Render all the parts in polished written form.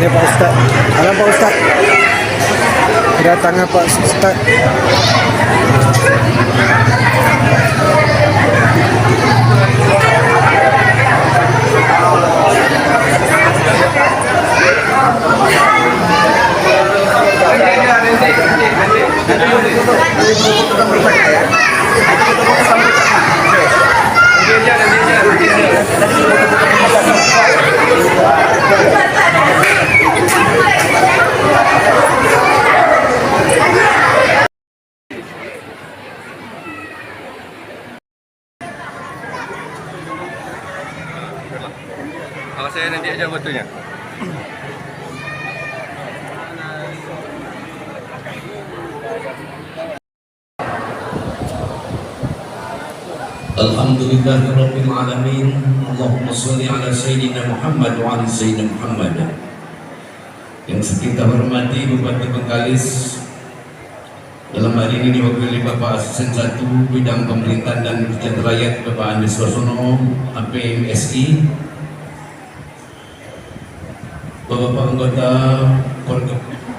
Ini Pak Ustaz. Halo Pak Ustaz. Kedatangan Pak Ustaz. Saya nanti aja waktunya. Alhamdulillahirabbil alamin. Allahumma shalli ala sayyidina Muhammad wa ala sayyidina Muhammad. Yang kita hormati Bupati Bengkalis, dalam hari ini diwakili Bapak Asisten 1 Bidang Pemerintahan dan Kesejahteraan Rakyat Bapak Andi Suarsono, APMSI, Bapak anggota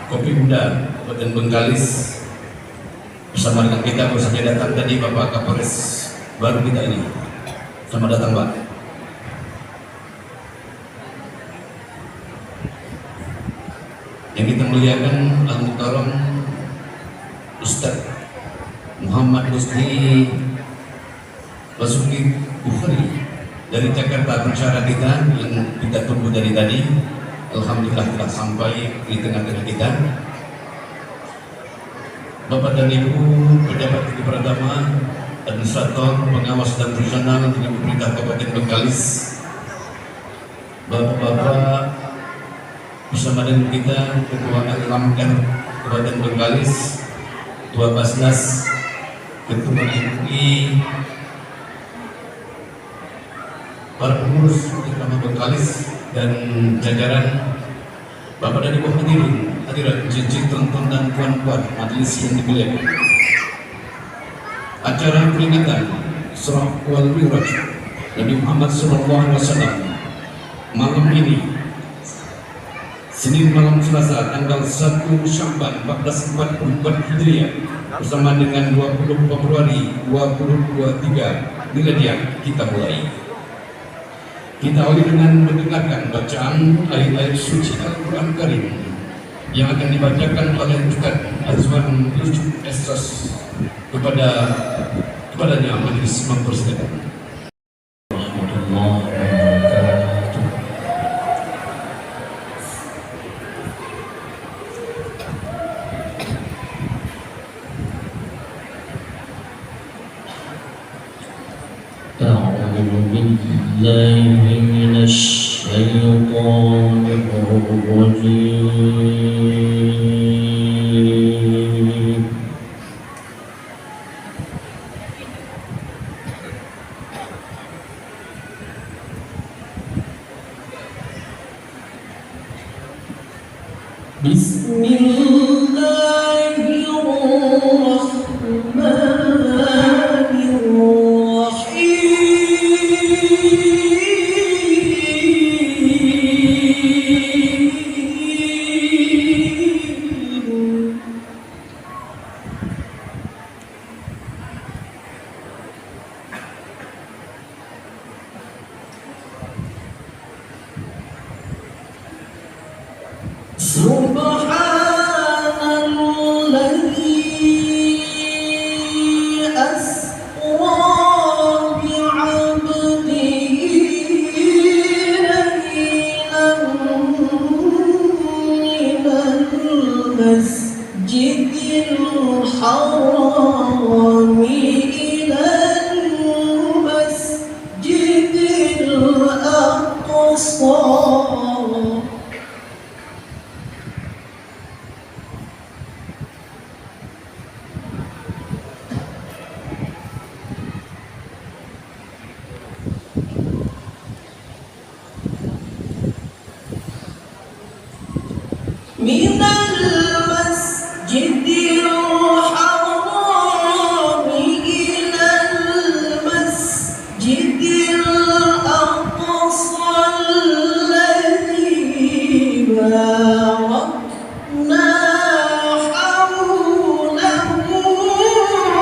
Kopimda Kabupaten Bengkalis, bersama dengan kita baru saja datang tadi Bapak Kapolres baru kita ini. Selamat datang Pak. Yang kita muliakan Al-Mukarram Ustaz Muhammad Musni Basuki Bukhari dari Jakarta, pensyarah kita yang kita tunggu dari tadi. Alhamdulillah telah sampai di tengah-tengah kita. Bapak dan Ibu pejabat tinggi pertama, administrator, pengawas dan personal dengan pemerintah Kabupaten Bengkalis, Bapak-bapak bersama dengan kita, Ketua Al-Lamkar Kabupaten Bengkalis, Ketua Basnas, Ketua MUI, para pengurus utama Bengkalis dan jajaran Bapak dan Ibu hadirin cincin tonton dan puan-puan majelis yang dimuliakan. Acara peringatan Isra wal Mi'raj Nabi Muhammad SAW malam ini, Senin malam Selasa tanggal 1 Sya'ban 1444 Hijriah bersama dengan 20 Februari 2023 Miladiah kita mulai. Kita awali dengan mendengarkan bacaan ayat-ayat suci Al-Quran Karim yang akan dibacakan oleh Ustaz Azwan Yusuf Esras kepadanya majelis mempersilakan. الحرام إلى المسجد من المسجد الحرام إلى المسجد الأقصى الذي باركنا حوله لنريه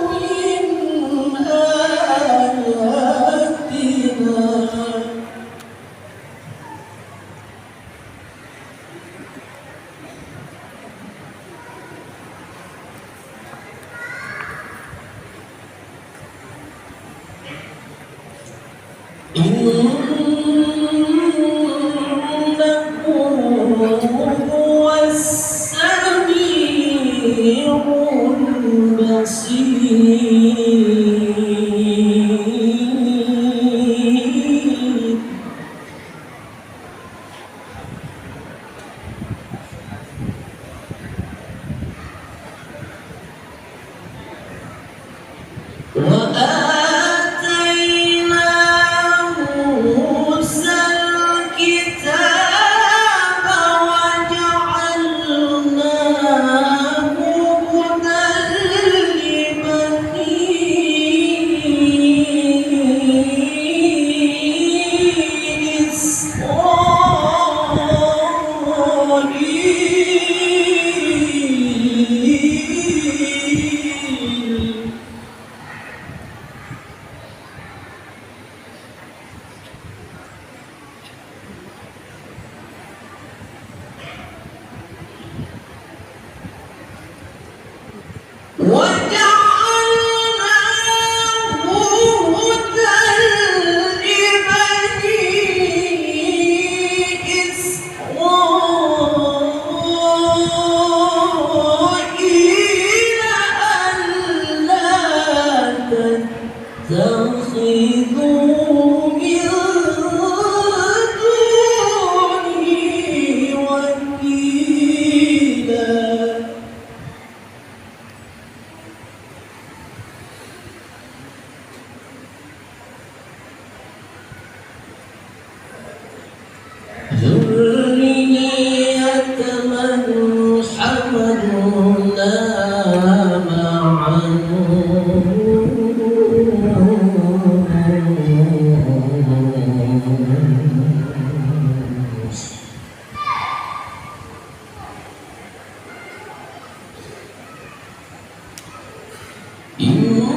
من آياتنا. إنه هو السميع البصير. وآتينا موسى الكتاب وجعلناه هدى لبني إسرائيل. وجعلناه هدى لبني إسرائيل ألا تتخذوا من دوني وكيلا. ذرية من حملنا مع نوح. إنه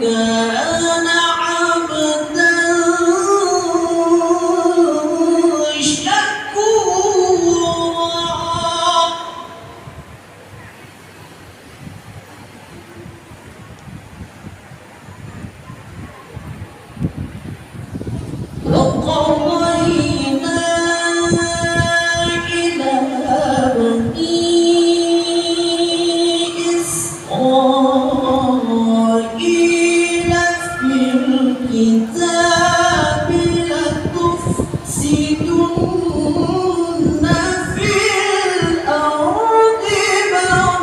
كان عبدا شكورا. وقضينا إلى بني إسرائيل في الكتاب لتفسدن في الأرض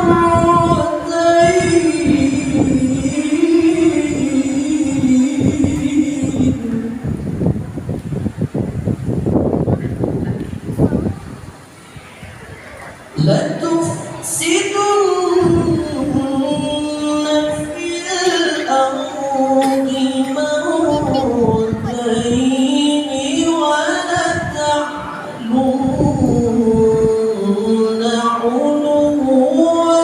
مرتين. لتفسدن في الأرض مرتين ولتعلن علوا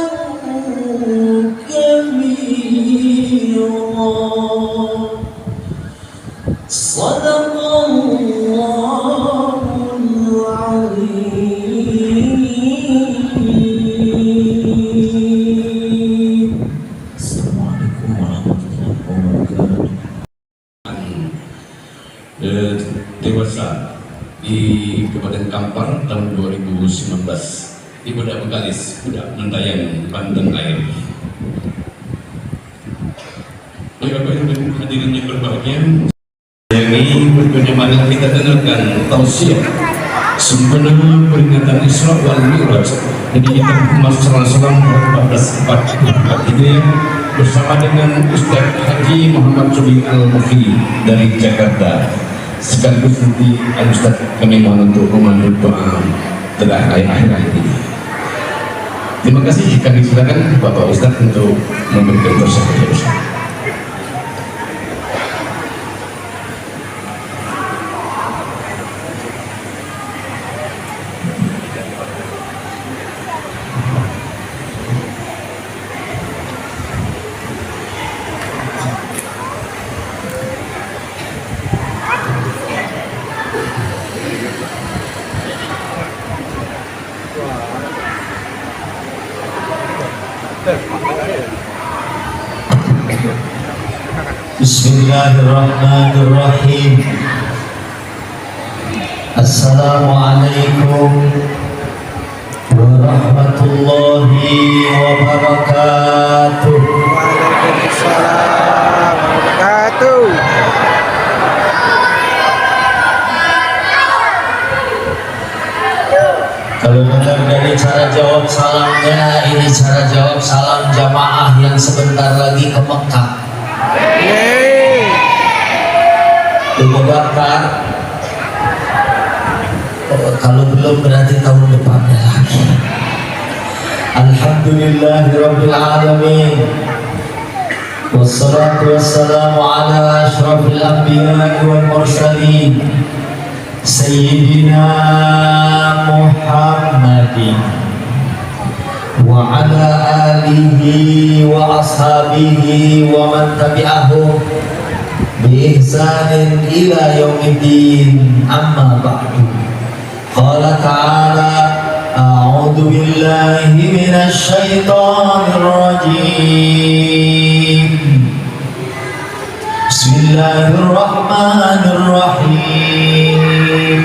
كبيرا. صدق الله العظيم. Assalamualaikum warahmatullahi wabarakatuh. Dewasa di Kabupaten Kampar tahun 2019 di Budak Bekalis, Budak Mentayang, Banten Air. Bapak Ibu dan hadirin yang berbahagia, ini bagaimana kita dengarkan tausiah sempena peringatan Isra wal Mi'raj Nabi kita Muhammad SAW 14 sempat ini bersama dengan Ustaz Haji Muhammad Subi Al-Mufi dari Jakarta. Sekaligus nanti Ustaz kami mohon untuk memandu doa terakhir akhir ini. Terima kasih, kami silakan Bapak Ustaz untuk memberikan doa. Bismillahirrahmanirrahim. Assalamualaikum warahmatullahi wabarakatuh. Waalaikumsalam wabarakatuh. Kalau dengar dari cara jawab salamnya, ini cara jawab salam jamaah yang sebentar lagi ke Mekah. Yeay. Tunggu bakar. Kalau belum berarti tahun depannya lagi. Alhamdulillahirabbil alamin. Wassalatu wassalamu ala asyrafil anbiya'i wal mursalin. Sayyidina Muhammadin wa ala alihi wa ashabihi wa man tabi'ahum bi ihsanin ila yaumiddin, amma ba'du. Qala ta'ala a'udzu billahi minasy syaithanir rajim. Bismillahirrahmanirrahim.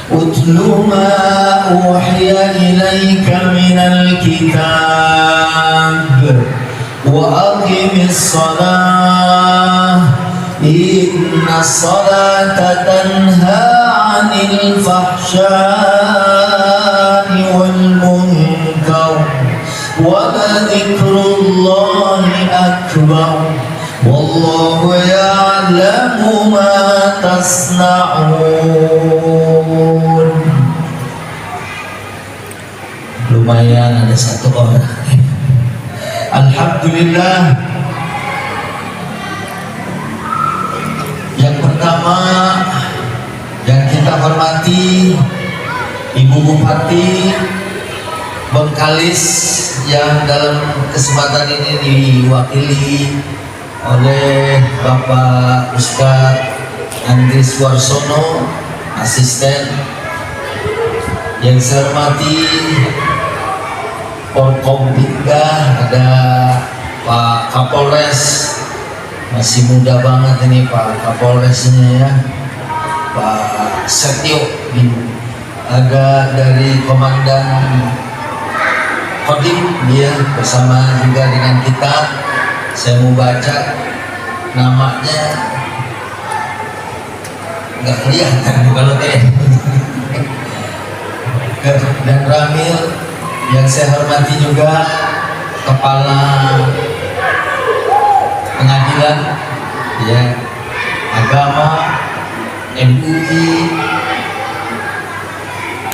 Utlu ma uhiya ilaika minal kitab wa aqimis salah inna salata tanha 'anil fahsya'i wal munkar wa dzikrullahi akbar wallahu ya'lamu ma tasna'un. Lumayan ada satu orang. Alhamdulillah. Yang pertama yang kita hormati Ibu Bupati Bengkalis yang dalam kesempatan ini diwakili oleh Bapak Ustadz Andris Warsono, asisten. Yang saya hormati Porkompinda, ada Pak Kapolres, masih muda banget ini Pak Kapolresnya ya, Pak Setio. Ada dari Komandan Kodim, dia bersama juga dengan kita. Saya mau baca namanya, nggak kelihatan kalau kayak dan Ramil yang saya hormati juga, Kepala Pengadilan ya, Agama, MUI,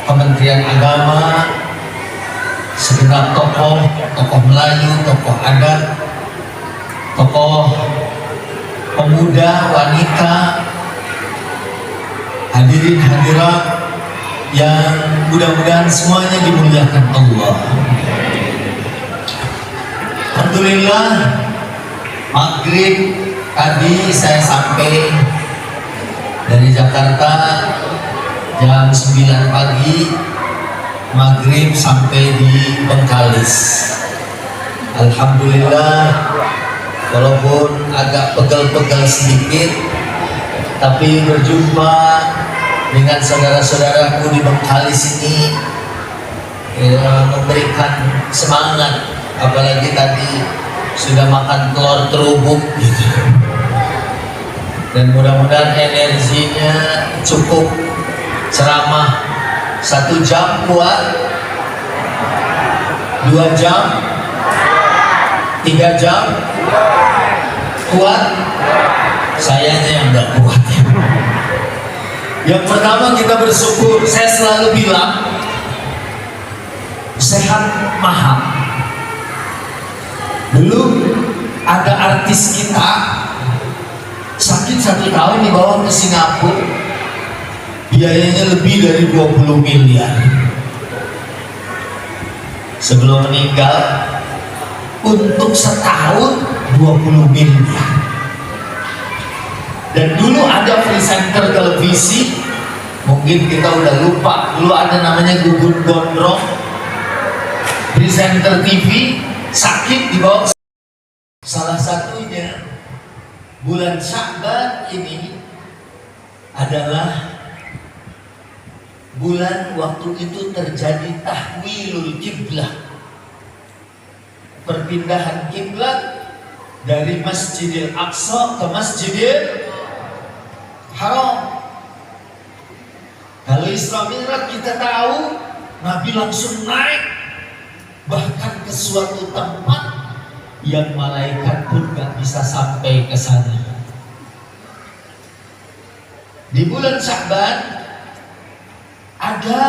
Kementerian Agama, segenap tokoh Melayu, tokoh adat, tokoh pemuda, wanita, hadirin hadirat yang mudah-mudahan semuanya dimuliakan Allah. Alhamdulillah, maghrib tadi saya sampai dari Jakarta jam 9 pagi, maghrib sampai di Bengkalis. Alhamdulillah, walaupun agak pegel-pegel sedikit, tapi berjumpa dengan saudara-saudaraku di Bengkalis ini memberikan semangat. Apalagi tadi sudah makan telur terubuk gitu. Dan mudah-mudahan energinya cukup. Ceramah 1 jam kuat, 2 jam 3 jam? Kuat? Sayanya yang nggak kuat. Yang pertama kita bersyukur. Saya selalu bilang sehat mahal. Dulu ada artis kita sakit 1 tahun dibawa ke Singapura, biayanya lebih dari 20 miliar. Sebelum meninggal, untuk setahun 20 miliar. Dan dulu ada presenter televisi, mungkin kita udah lupa, dulu ada namanya Gugun Gondrong, presenter TV, sakit dibawa. Salah satunya bulan Sya'ban ini adalah bulan waktu itu terjadi tahwilul kiblah, perpindahan kiblat dari Masjidil Aqsa ke Masjidil Haram. Kalau Isra Mi'raj kita tahu Nabi langsung naik bahkan ke suatu tempat yang malaikat pun gak bisa sampai ke sana. Di bulan Sya'ban ada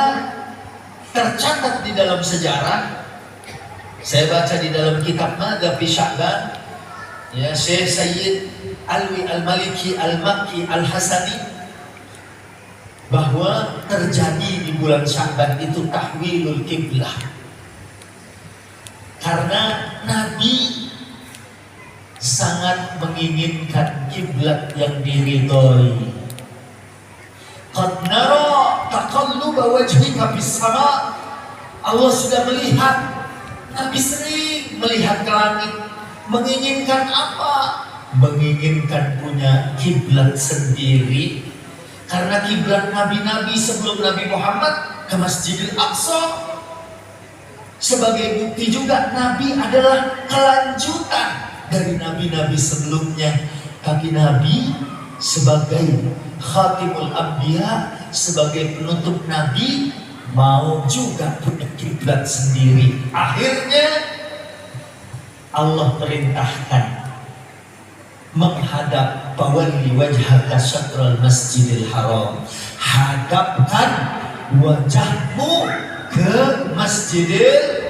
tercatat di dalam sejarah, saya baca di dalam kitab Mada fi Sya'ban, ya, Syekh Sayyid Alwi Al-Maliki Al-Makki Al-Hasani, bahwa terjadi di bulan Sya'ban itu tahwilul kiblah karena Nabi sangat menginginkan kiblat yang diridhoi. Qad nara taqalluba wajhika fis sama. Allah sudah melihat, Nabi sering melihat ke langit. Menginginkan apa? Menginginkan punya kiblat sendiri. Karena kiblat nabi-nabi sebelum Nabi Muhammad ke Masjidil Aqsa. Sebagai bukti juga Nabi adalah kelanjutan dari nabi-nabi sebelumnya. Tapi Nabi sebagai Khatimul Anbiya, sebagai penutup Nabi, mau juga punya kiblat sendiri. Akhirnya Allah perintahkan menghadap bawali wajhaka syatral Masjidil Haram. Hadapkan wajahmu ke Masjidil.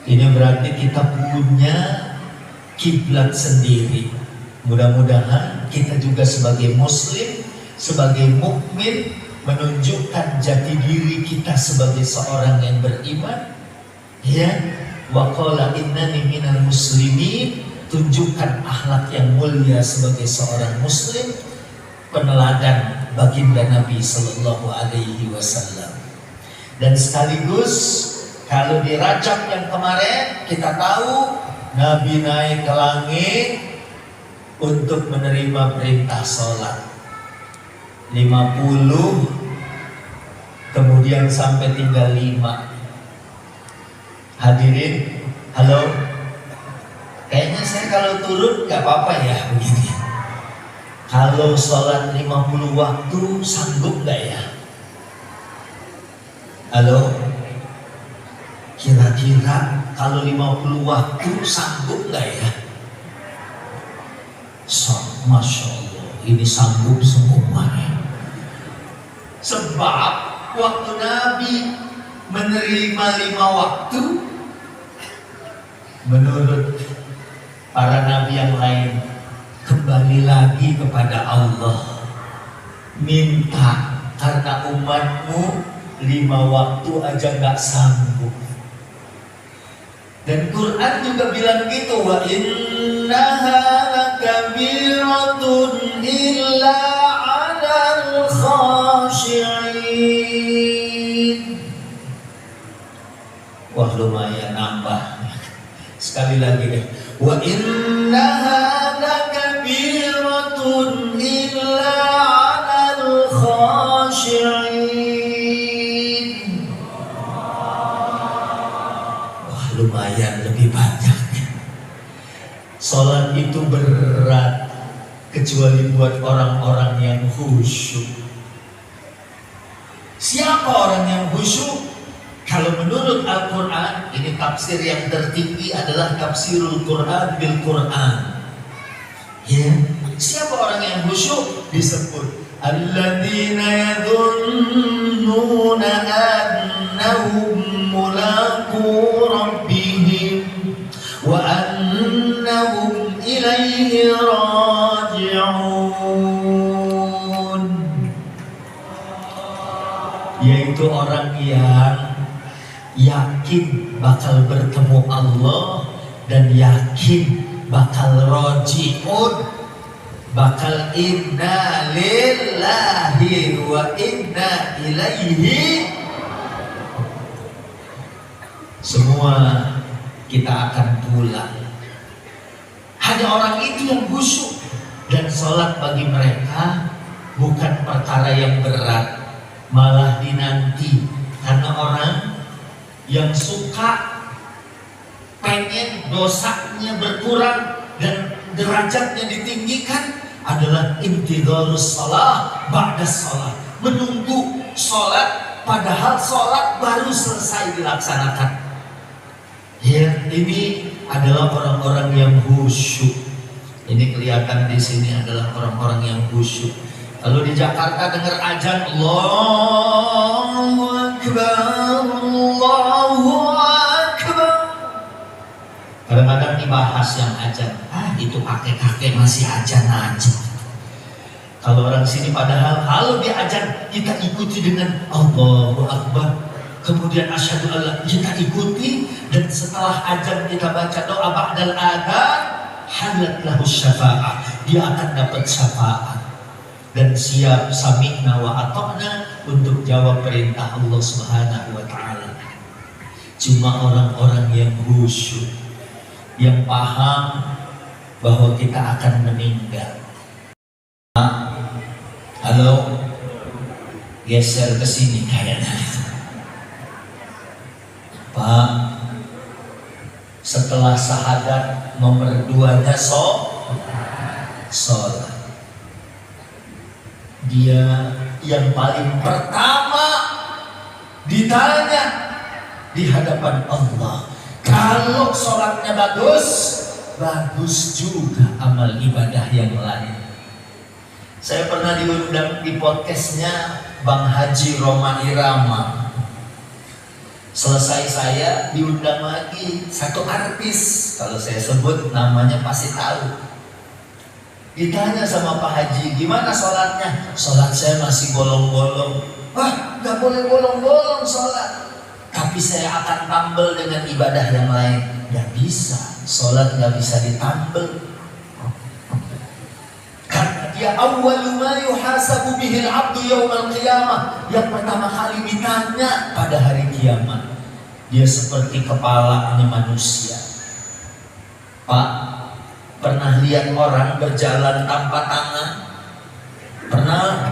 Ini berarti kita punya kiblat sendiri. Mudah-mudahan kita juga sebagai muslim, sebagai mukmin, menunjukkan jati diri kita sebagai seorang yang beriman. Ya, wa qala innani minal muslimin, tunjukkan akhlak yang mulia sebagai seorang muslim, peneladan baginda Nabi sallallahu alaihi wasallam. Dan sekaligus kalau di Rajab yang kemarin kita tahu Nabi naik ke langit untuk menerima perintah sholat 50, kemudian sampai tinggal 5. Hadirin, halo. Kayaknya saya kalau turun gak apa-apa ya begini. Kalau sholat 50 waktu sanggup gak ya? Halo? Kira-kira kalau 50 waktu sanggup gak ya? Masya Allah, ini sanggup semuanya. Sebab waktu Nabi menerima 5 waktu, menurut para nabi yang lain, kembali lagi kepada Allah, minta, karena umatmu 5 waktu aja gak sanggup. Dan Quran juga bilang gitu, wa innaha lakabiratun illa 'alal khashi'in. Wah, lumayan nambah. Sekali lagi deh. Wa innaha lakabiratun illa 'alal khashi'in. Lumayan lebih banyak. Sholat itu berat kecuali buat orang-orang yang khusyuk. Siapa orang yang khusyuk? Kalau menurut Al-Quran, ini tafsir yang tertinggi adalah tafsirul Quran bil Quran. Ya, siapa orang yang khusyuk? Disebut alladzina yadhunnuna annahum mulaqu rabbihim wa annahum ilaihi raji'un. Yaitu orang yang yakin bakal bertemu Allah dan yakin bakal roji'un, bakal inna lillahi wa inna ilaihi. Semua kita akan pulang. Hanya orang itu yang khusyuk, dan sholat bagi mereka bukan perkara yang berat, malah dinanti. Karena orang yang suka pengen dosanya berkurang dan derajatnya ditinggikan adalah intidharus shalah ba'da shalah, menunggu sholat padahal sholat baru selesai dilaksanakan. Ya, ini adalah orang-orang yang khusyuk. Ini kelihatan di sini adalah orang-orang yang khusyuk. Kalau di Jakarta dengar azan Allahu Akbar, Allahu Akbar, kadang-kadang dibahas yang azan, itu kakek-kakek masih azan aja. Kalau orang sini padahal kalau dia azan kita ikuti dengan Allahu Akbar, kemudian asyhadu alla, kita ikuti, dan setelah azan kita baca doa ba'dal adzan, halat lahu syafa'ah, dia akan dapat syafaat dan siap sami'na wa ata'na untuk jawab perintah Allah Subhanahu wa taala. Cuma orang-orang yang khusyuk, yang paham bahwa kita akan meninggal. Halo, geser ke sini kayaknya. Pak, setelah syahadat nomor 2-nya sholat. Dia yang paling pertama ditanya di hadapan Allah. Kalau sholatnya bagus, bagus juga amal ibadah yang lain. Saya pernah diundang di podcastnya Bang Haji Roma Irama. Selesai saya diundang lagi satu artis, kalau saya sebut namanya pasti tahu. Ditanya sama Pak Haji, gimana sholatnya? Sholat saya masih bolong-bolong. Wah, gak boleh bolong-bolong sholat. Tapi saya akan tambel dengan ibadah yang lain. Gak bisa, sholat gak bisa ditambel. Karena dia awwalu ma yuhasabu bihil abdu yawmal qiyamah. Yang pertama kali ditanya pada hari kiamat. Dia seperti kepalanya manusia. Pak, pernah lihat orang berjalan tanpa tangan? Pernah?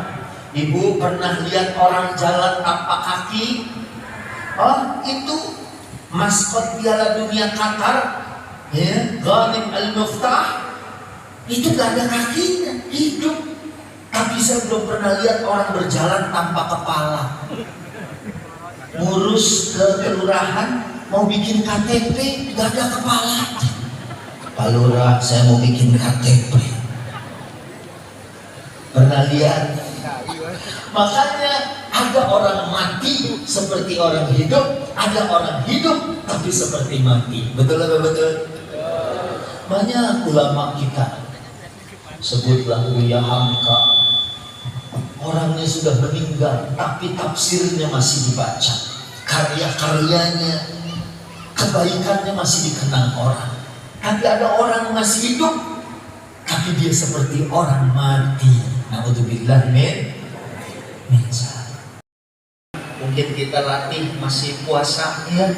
Ibu pernah lihat orang jalan tanpa kaki? Oh, itu maskot Piala Dunia Qatar, ya, Ghanim Al-Muftah, itu gak ada kakinya, hidup. Tapi saya belum pernah lihat orang berjalan tanpa kepala. Ngurus ke kelurahan, mau bikin KTP, gak ada kepala. Pak Lurah, saya mau bikin KTP. Pernah lihat? Makanya ada orang mati seperti orang hidup, ada orang hidup tapi seperti mati. Betul atau betul? Banyak ulama kita, sebutlah Buya Hamka, orangnya sudah meninggal tapi tafsirnya masih dibaca, karya-karyanya, kebaikannya masih dikenang orang. Tapi ada orang masih hidup, tapi dia seperti orang mati. Na'udzubillah min zalik. Mungkin kita latih masih puasa, ya,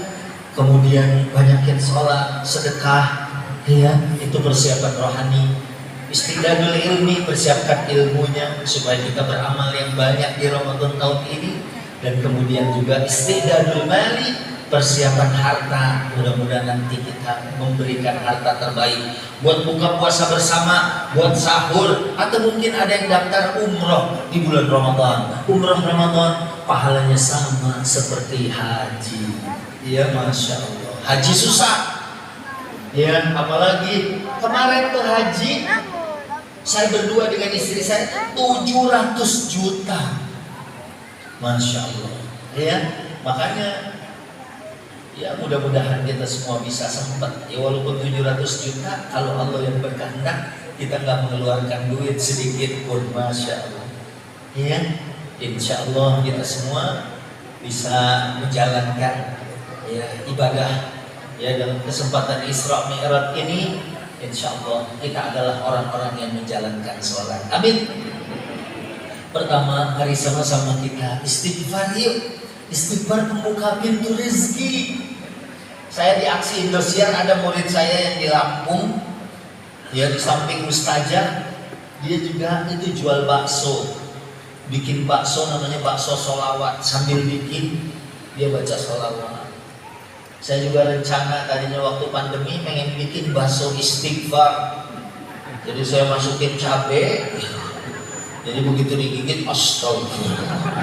kemudian banyakin sholat, sedekah, ya, itu persiapan rohani. Istidadul ilmi, persiapkan ilmunya supaya kita beramal yang banyak di Ramadan tahun ini. Dan kemudian juga istidadul mali, persiapan harta, mudah-mudahan nanti kita memberikan harta terbaik buat buka puasa bersama, buat sahur, atau mungkin ada yang daftar umroh di bulan Ramadan. Umroh Ramadan pahalanya sama seperti haji. Ya Masya Allah, haji susah ya, apalagi kemarin tuh haji saya berdua dengan istri saya 700 juta. Masya Allah ya, makanya ya mudah-mudahan kita semua bisa sempat ya, walaupun 700 juta kalau Allah yang berkehendak kita nggak mengeluarkan duit sedikit pun. Masya Allah ya, insya Allah kita semua bisa menjalankan ya ibadah ya dalam kesempatan Isra Mi'raj ini. Insya Allah kita adalah orang-orang yang menjalankan sholat. Amin. Pertama, mari sama-sama kita istighfar yuk. Istighfar membuka pintu rezeki. Saya di Aksi Indosiar ada murid saya yang di Lampung, ya di samping Mustajab, dia juga itu jual bakso, bikin bakso namanya bakso solawat, sambil bikin dia baca solawat. Saya juga rencana tadinya waktu pandemi pengen bikin bakso istighfar, jadi saya masukin cabai, jadi begitu digigit astagfirullah.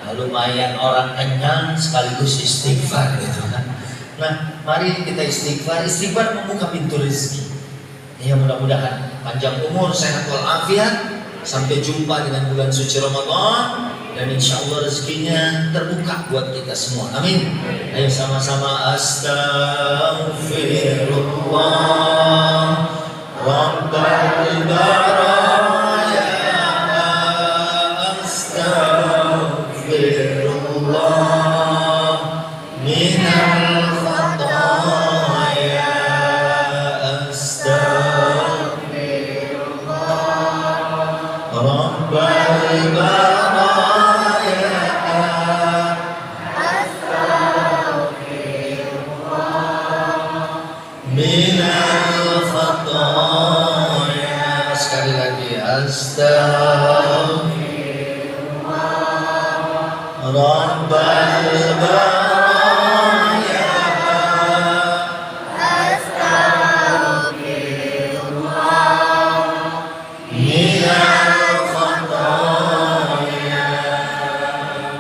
Lumayan orang kenyang sekaligus istighfar gitu kan. Nah, mari kita istighfar. Istighfar membuka pintu rezeki. Ya mudah-mudahan panjang umur, sehat walafiat, sampai jumpa dengan bulan suci Ramadan, dan insya Allah rezekinya terbuka buat kita semua. Amin. Ayo sama-sama astaghfirullah Rabbal baraya astaghfirullah minal khataya astaghfirullah Rabbal baraya astaghfirullah minal khataya. Sekali lagi astaghfirullah Rabbal baraya astaghfirullah minal khataya.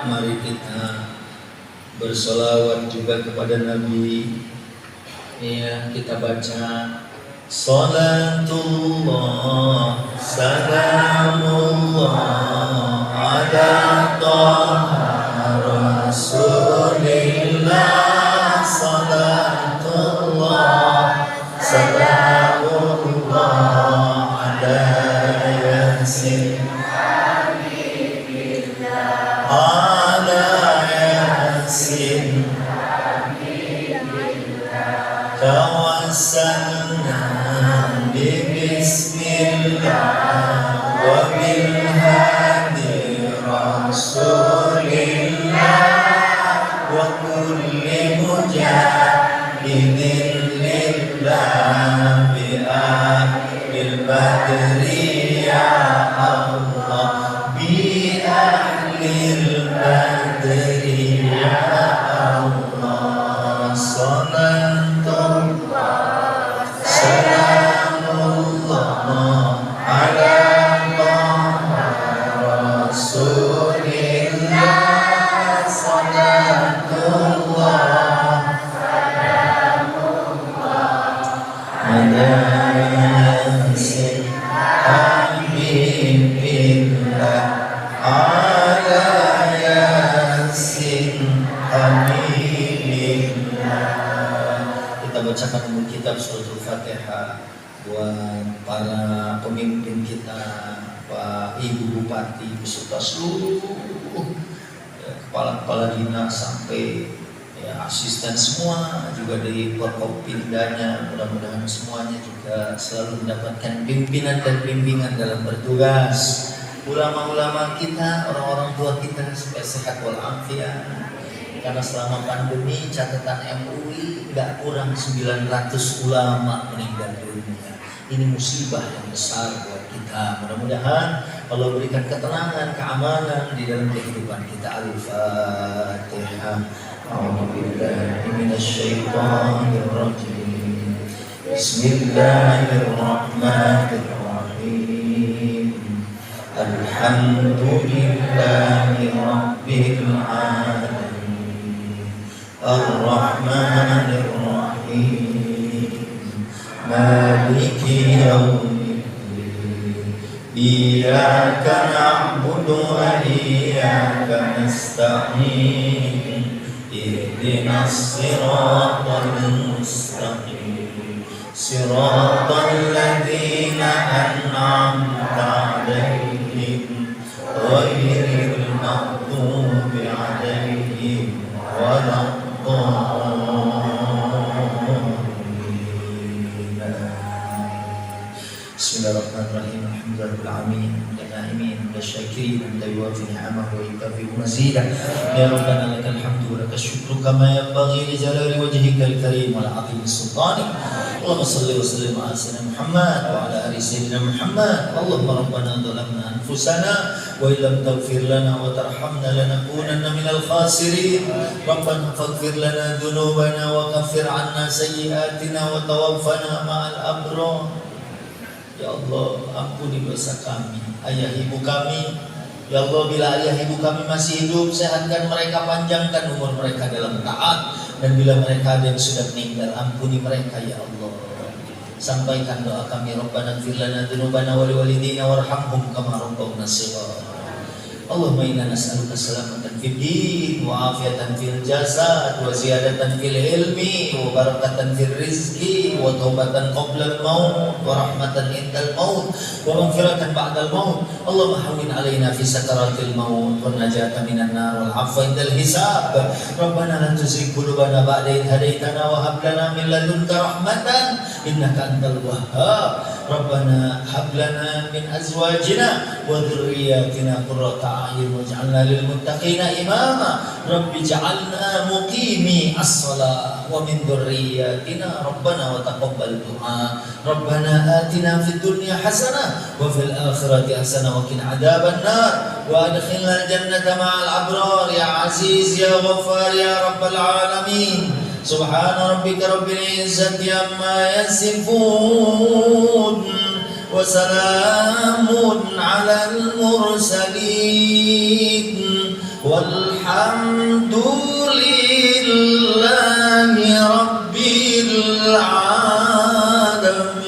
Mari kita bersolawat juga kepada Nabi. Ya, kita baca Salatullah Salamullah ala Taha Rasulillah. Salatullah Salamullah ala Yasin ala Yasin tawassalna bismillah wa bil hadi rasulillah wa kulli mujahidin lillah bi ahlil badri ya Allah bi ahlil badri ya Allah. Salatullah Salamullah ala Taha Rasulillah. Salatullah ala Yasin Habibillah ala Yasin Habibillah. Kita bacakan umum kitab suratul Fatihah buat para pemimpin kita, Pak Ibu Bupati beserta seluruh kepala-kepala dinas sampai ya, asisten semua, juga dari Forkopimdanya. Mudah-mudahan semuanya juga selalu mendapatkan pimpinan dan bimbingan dalam bertugas. Ulama-ulama kita, orang-orang tua kita supaya sehat walafiat. Karena selama pandemi catatan MUI nggak kurang 900 ulama meninggal dunia. Ini musibah yang besar buat kita. Mudah-mudahan Allah berikan ketenangan, keamanan di dalam kehidupan kita. Al-Fatihah. أعوذ بالله من الشيطان الرجيم. بسم الله الرحمن الرحيم. الحمد لله رب العالمين الرحمن الرحيم مالك يوم الدين إياك نعبد وإياك نستعين اهدنا الصراط المستقيم صراط الذين أنعمت عليهم غير المغضوب عليهم ولا الضالين. بسم الله الرحمن الرحيم. الحمد لله رب العالمين النائمين الشاكرين حمدا يوافي نعمه ويكافئ مزيدا. يا ربنا لك الحمد ولك الشكر كما ينبغي لجلال وجهك الكريم والعظيم سلطانك. اللهم صل وسلم على سيدنا محمد وعلى ال سيدنا محمد. اللهم ربنا ظلمنا انفسنا وان لم تغفر لنا وترحمنا لنكونن من الخاسرين. ربنا فاغفر لنا ذنوبنا وكفر عنا سيئاتنا وتوفنا مع الابرار. Ya Allah, ampuni dosa kami, ayah ibu kami. Ya Allah, bila ayah ibu kami masih hidup, sehatkan mereka, panjangkan umur mereka dalam taat. Dan bila mereka ada yang sudah meninggal, ampuni mereka ya Allah. Sampaikan doa kami, Rabbana ighfir lana dzunubana wa liwalidina warhamhum kama rabbawna shighara. Allahumma inna nas'aluka salamatan fid din wa afiatan fil jasad wa ziyadatan fil ilmi wa barakatan fil rizqi wa taubatan qabla al maut wa rahmatan indal maut wa maghfiratan ba'dal maut. Allahumma hawwin alaina fi sakaratil maut wa najatan minan nar wal 'afwa indal hisab. Rabbana la tuzigh qulubana ba'da idh hadaitana wa hab lana min ladunka rahmatan innaka antal wahhab. Rabbana hab lana min azwajina wa dhurriyyatina qurrata a'yun waj'alna lil muttaqina imama. Rabbi ij'alna muqimi as-shalah wa min dhurriyyatina rabbana wa taqabbal du'a. Rabbana atina fid dunya hasanah wa fil akhirati hasanah wa qina adzaban nar wa adkhilna al-jannata ma'al abrar ya aziz ya ghaffar ya rabbal alamin. Subhana rabbika rabbil izzati amma yasifun wa salamun alal mursalin walhamdulillahi rabbil alamin.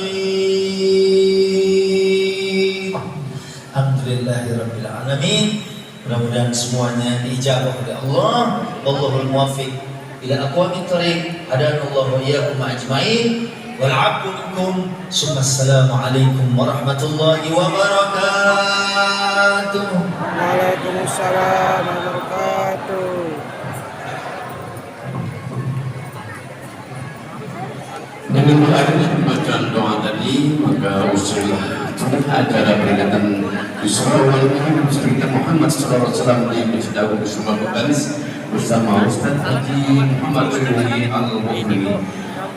Alhamdulillahi rabbil alamin. Mudah-mudahan semuanya diijabah oleh Allah. Allahul muwaffiq ila aqwamit thariq. Hadanallahu wa iyyakum ajmain. Wal 'afwu minkum. Assalamu alaikum warahmatullahi wabarakatuh. Waalaikumsalam wabarakatuh. Dengan mengakhiri bacaan doa tadi, maka usulah acara peringatan Yusra wal Muhammad sallallahu alaihi wasallam di Masjid Kusuma Betanis bersama Ustaz Haji Muhammad Syukri Al-Mu'mini.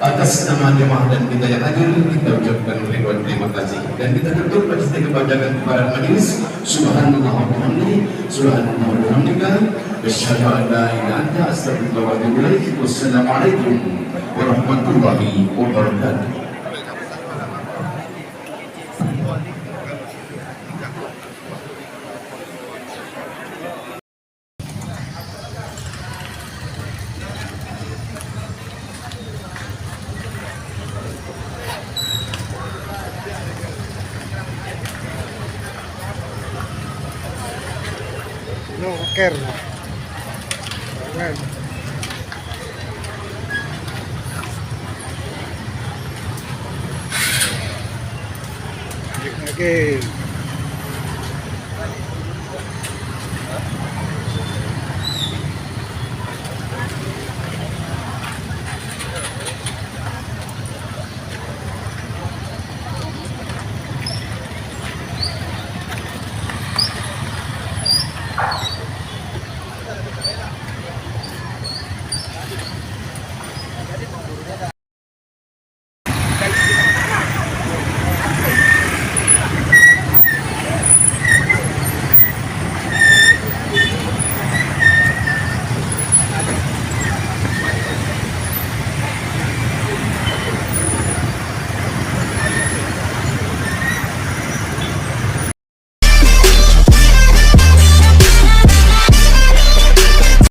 Atas nama jemaah dan kita yang hadir, kita ucapkan ribuan terima kasih dan kita tutup pada setiap bacaan kepada majelis. Subhanallah wa bihamdihi, subhanallah wa bihamdika, asyhadu an la ilaha illa anta, astaghfiruka wa atubu ilaik. Wassalamualaikum warahmatullahi wabarakatuh. No, care. Well. Okay.